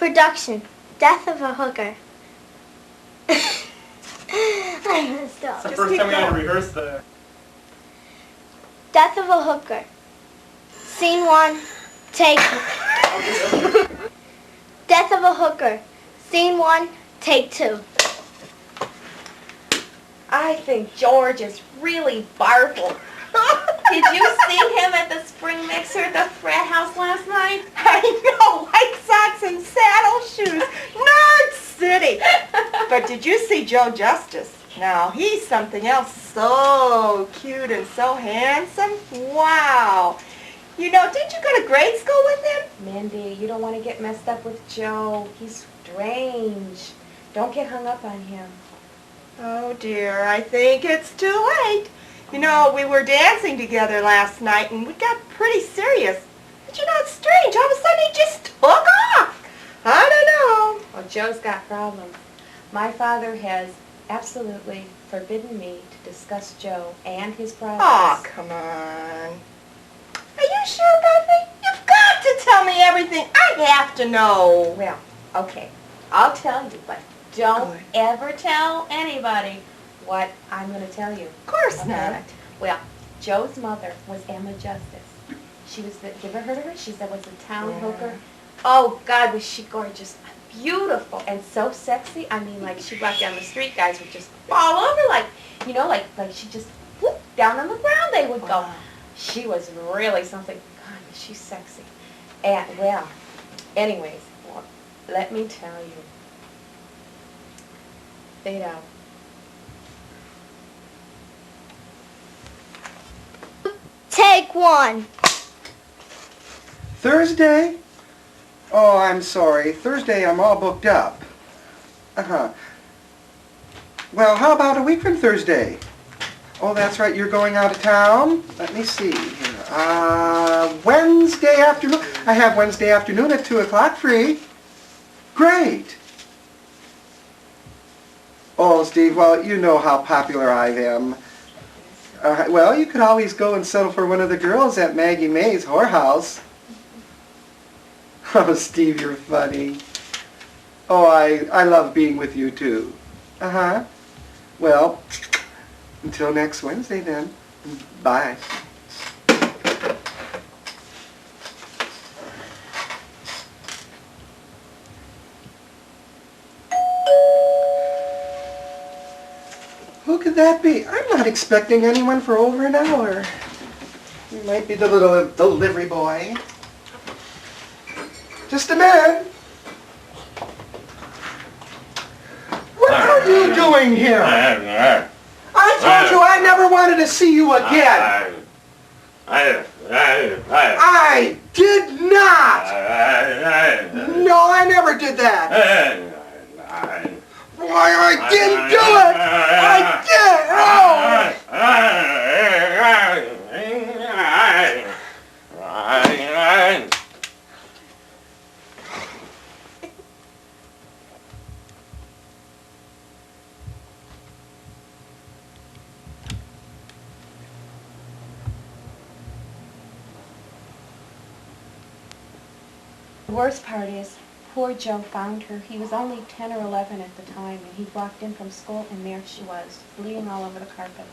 Production. Death of a hooker. I messed up. It's the first time we had to rehearse the... Death of a hooker. Scene 1, take... Death of a hooker. Scene 1, take 2. I think George is really barful. Did you see him at the spring mixer at the frat house last night? I know, white socks and saddle shoes. Nerd City. But did you see Joe Justice? Now, he's something else. So cute and so handsome. Wow. You know, did you go to grade school with him? Mindy, you don't want to get messed up with Joe. He's strange. Don't get hung up on him. Oh, dear, I think it's too late. You know, we were dancing together last night, and we got pretty serious. But you know, it's strange. All of a sudden, he just took off. I don't know. Well, Joe's got problems. My father has absolutely forbidden me to discuss Joe and his problems. Oh, come on. Are you sure about me? You've got to tell me everything. I have to know. Well, okay, I'll tell you, but don't Good. ever tell anybody what I'm going to tell you. Of course Okay. not. Well, Joe's mother was Emma Justice. She was the, you ever heard of her? She was a town hooker. Oh, God, was she gorgeous. Beautiful and so sexy. I mean, like, she walked down the street, guys would just fall over, like, you know, like she just, whoop, down on the ground they would go. She was really something. God, was she sexy. And, well, anyways, well, let me tell you. Fade out. Take 1. Thursday? Oh, I'm sorry. Thursday I'm all booked up. Uh-huh. Well, how about a week from Thursday? Oh, that's right, you're going out of town? Let me see here. Wednesday afternoon. I have Wednesday afternoon at 2 o'clock free. Great. Oh, Steve, well, you know how popular I am. Well, you could always go and settle for one of the girls at Maggie May's whorehouse. Oh, Steve, you're funny. Oh, I love being with you, too. Uh-huh. Well, until next Wednesday, then. Bye. Who could that be? I'm not expecting anyone for over an hour. It might be the little delivery boy. Just a minute. What are you doing here? I told you I never wanted to see you again. I did not. No, I never did that. Why, I didn't do it. I did. The worst part is, poor Joe found her. He was only 10 or 11 at the time, and he walked in from school, and there she was, bleeding all over the carpet.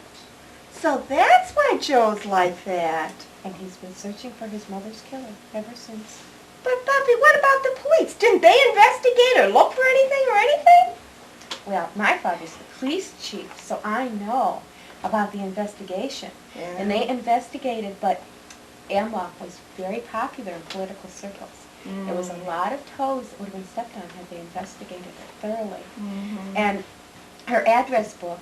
So that's why Joe's like that. And he's been searching for his mother's killer ever since. But, Buffy, what about the police? Didn't they investigate or look for anything or anything? Well, my father's the police chief, so I know about the investigation. Yeah. And they investigated, but Emma was very popular in political circles. There was a lot of toes that would have been stepped on had they investigated it thoroughly. And her address book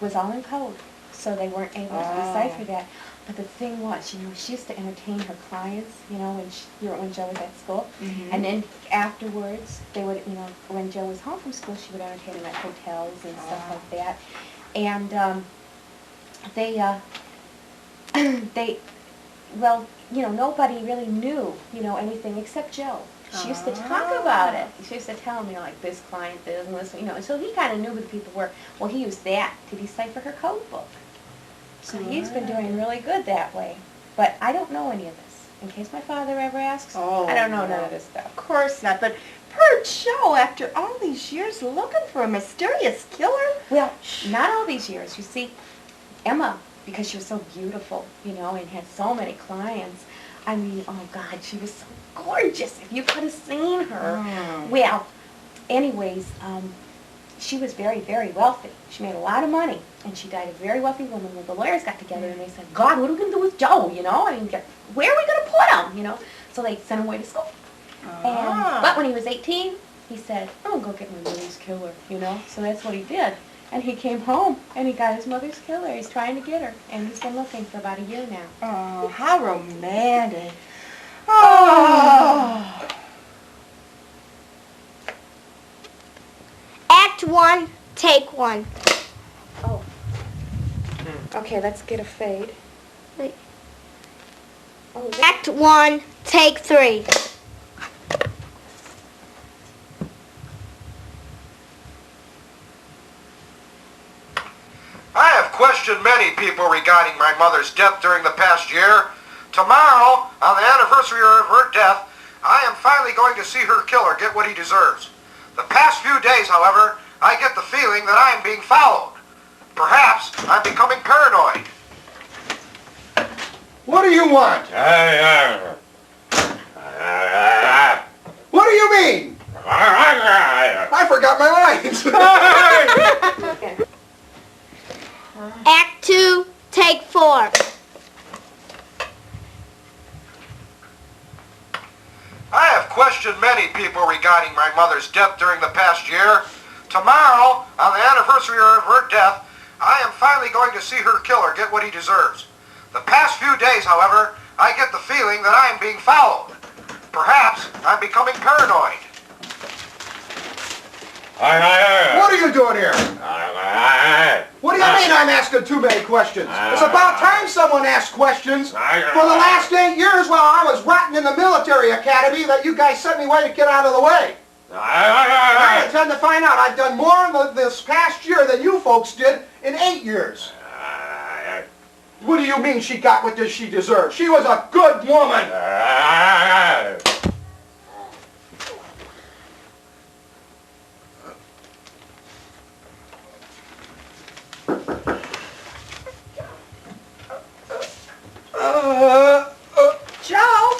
was all in code, so they weren't able to decipher that. But the thing was, you know, she used to entertain her clients, you know, when Joe was at school. And then afterwards, they would, you know, when Joe was home from school, she would entertain him at hotels and stuff like that. And well, you know, nobody really knew, you know, anything except Joe. She used to talk about it. She used to tell him, you know, like, this client did and this, you know, and so he kind of knew who the people were. Well, he used that to decipher her code book. So he's been doing really good that way. But I don't know any of this. In case my father ever asks, I don't know none of this stuff. Of course not, but weird show after all these years looking for a mysterious killer. Well, not all these years. You see, Emma, because she was so beautiful, you know, and had so many clients. I mean, oh God, she was so gorgeous. If you could have seen her. Well, anyways, she was very, very wealthy. She made a lot of money, and she died a very wealthy woman. When the lawyers got together and they said, God, what are we going to do with Joe, you know? I mean, where are we going to put him, you know? So they sent him away to school. But when he was 18, he said, I'm going to go get my mother's killer, you know? So that's what he did. And he came home, and he got his mother's killer. He's trying to get her, and he's been looking for about a year now. Oh, how romantic. Oh. Act 1, take 1. Oh. Okay, let's get a fade. Wait. Oh, Act 1, take 3. I have questioned many people regarding my mother's death during the past year. Tomorrow, on the anniversary of her death, I am finally going to see her killer get what he deserves. The past few days, however, I get the feeling that I am being followed. Perhaps I'm becoming paranoid. What do you want? What do you mean? I forgot my lines. Act 2, take 4. I have questioned many people regarding my mother's death during the past year. Tomorrow, on the anniversary of her death, I am finally going to see her killer get what he deserves. The past few days, however, I get the feeling that I am being followed. Perhaps I'm becoming paranoid. What are you doing here? What do you mean I'm asking too many questions? It's about time someone asked questions. For the last 8 years while I was rotting in the military academy that you guys sent me away to get out of the way. I intend to find out. I've done more this past year than you folks did in 8 years. What do you mean she got what she deserved? She was a good woman. Joe?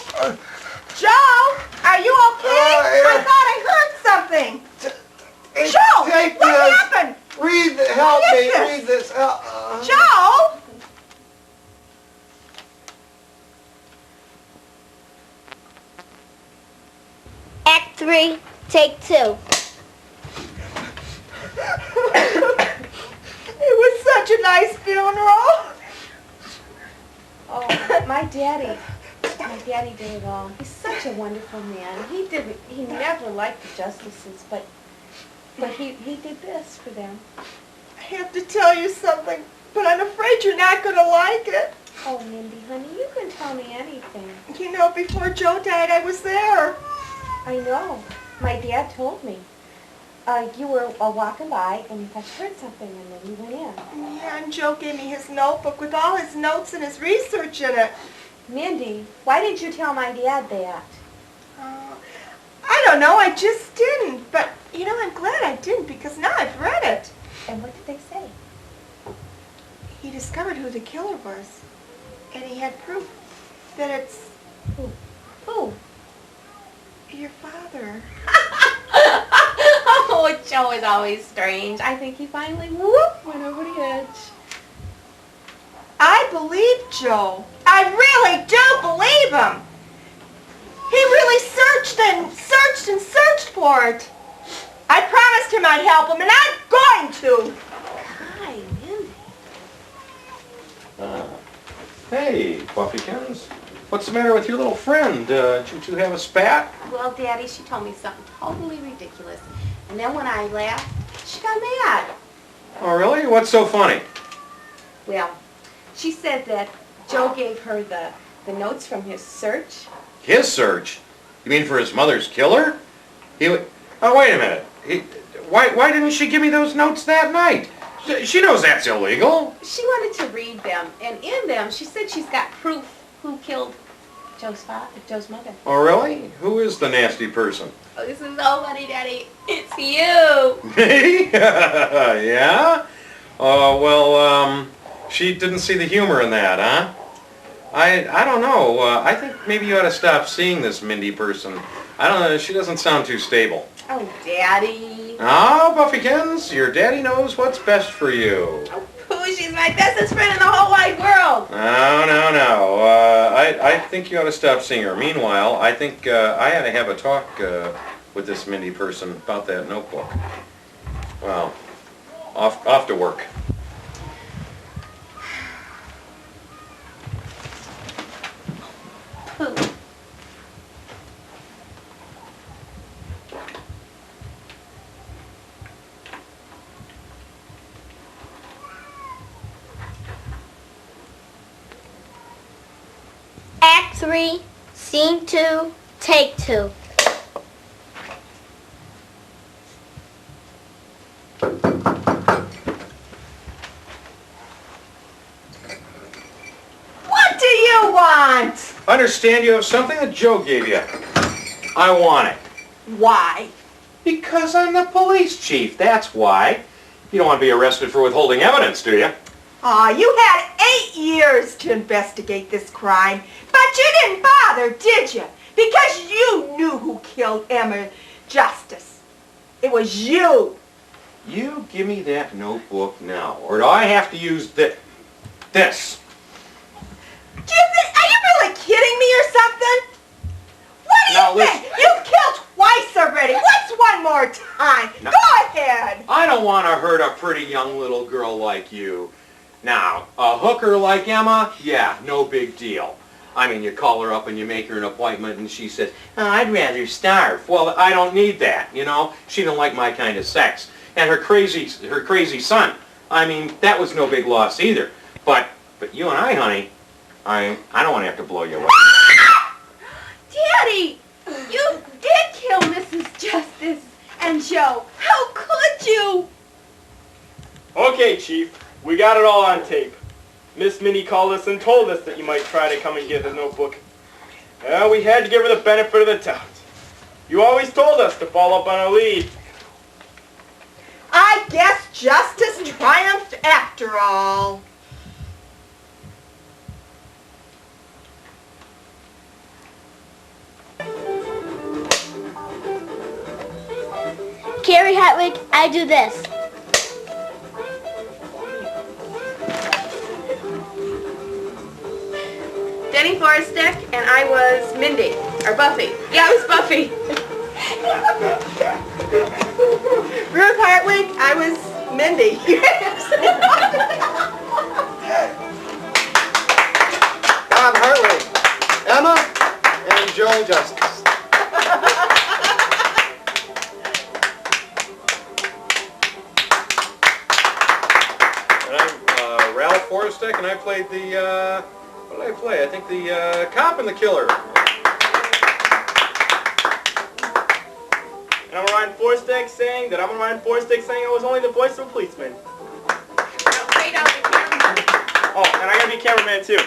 Joe? Are you okay? I thought I heard something. Joe, Take what this. happened? Help What me, is this? read this. Joe? Act 3, take 2. It was such a nice funeral. Oh, my daddy did it all. He's such a wonderful man. He never liked the justices, but he did this for them. I have to tell you something, but I'm afraid you're not going to like it. Oh, Mindy, honey, you can tell me anything. You know, before Joe died, I was there. I know. My dad told me. You were walking by, and you thought you heard something, and then you went in. Yeah, and Joe gave me his notebook with all his notes and his research in it. Mindy, why didn't you tell my dad that? I don't know, I just didn't. But, you know, I'm glad I didn't because now I've read it. And what did they say? He discovered who the killer was. And he had proof that it's Who? your father. Oh, Joe is always strange. I think he finally, went over the edge. I believe Joe. I really do believe him. He really searched and searched for it. I promised him I'd help him, and I'm going to. Hi, Mindy. Hey, Buffykins. What's the matter with your little friend? Did you two have a spat? Well, Daddy, she told me something totally ridiculous. And then when I laughed, she got mad. Oh, really? What's so funny? Well, she said that Joe gave her the notes from his search. His search? You mean for his mother's killer? Oh, wait a minute. Why didn't she give me those notes that night? She knows that's illegal. She wanted to read them, and in them she said she's got proof who killed Joe's mother. Oh, really? Who is the nasty person? Oh, this is so funny, Daddy. It's you. Me? Yeah? She didn't see the humor in that, huh? I don't know. I think maybe you ought to stop seeing this Mindy person. I don't know. She doesn't sound too stable. Oh, Daddy. Oh, Buffykins, your daddy knows what's best for you. Oh, pooh, she's my bestest friend in the whole wide world. No. I think you ought to stop seeing her. Meanwhile, I think I ought to have a talk with this Mindy person about that notebook. Well, off to work. Pooh. Act 3, Scene 2, Take 2. What do you want? Understand you have something that Joe gave you. I want it. Why? Because I'm the police chief, that's why. You don't want to be arrested for withholding evidence, do you? Aw, you had 8 years to investigate this crime, but you didn't bother, did you? Because you knew who killed Emma Justice. It was you. You give me that notebook now, or do I have to use this? Are you really kidding me or something? What do Now you think? You've killed twice already. What's one more time? No. Go ahead. I don't want to hurt a pretty young little girl like you. Now, a hooker like Emma, yeah, no big deal. I mean, you call her up and you make her an appointment and she says, oh, I'd rather starve. Well, I don't need that, you know. She don't like my kind of sex. And her crazy son, I mean, that was no big loss either. But you and I, honey, I don't want to have to blow you away. Daddy, you did kill Mrs. Justice and Joe. How could you? Okay, Chief. We got it all on tape. Miss Minnie called us and told us that you might try to come and get the notebook. Well, we had to give her the benefit of the doubt. You always told us to follow up on our lead. I guess justice triumphed after all. Carrie Hartwig, I do this. Deni Forestek, and I was Mindy, or Buffy. Yeah, I was Buffy. Ruth Hartwig, I was Mindy. Bob Hartley, Emma, and Joe Justice. And I'm Ralph Forestek, and I played the, what did I play? I think the cop and the killer. And I'm Ryan Forestek saying that I was only the voice of a policeman. No, wait, I'll be cameraman. Oh, and I gotta be cameraman too.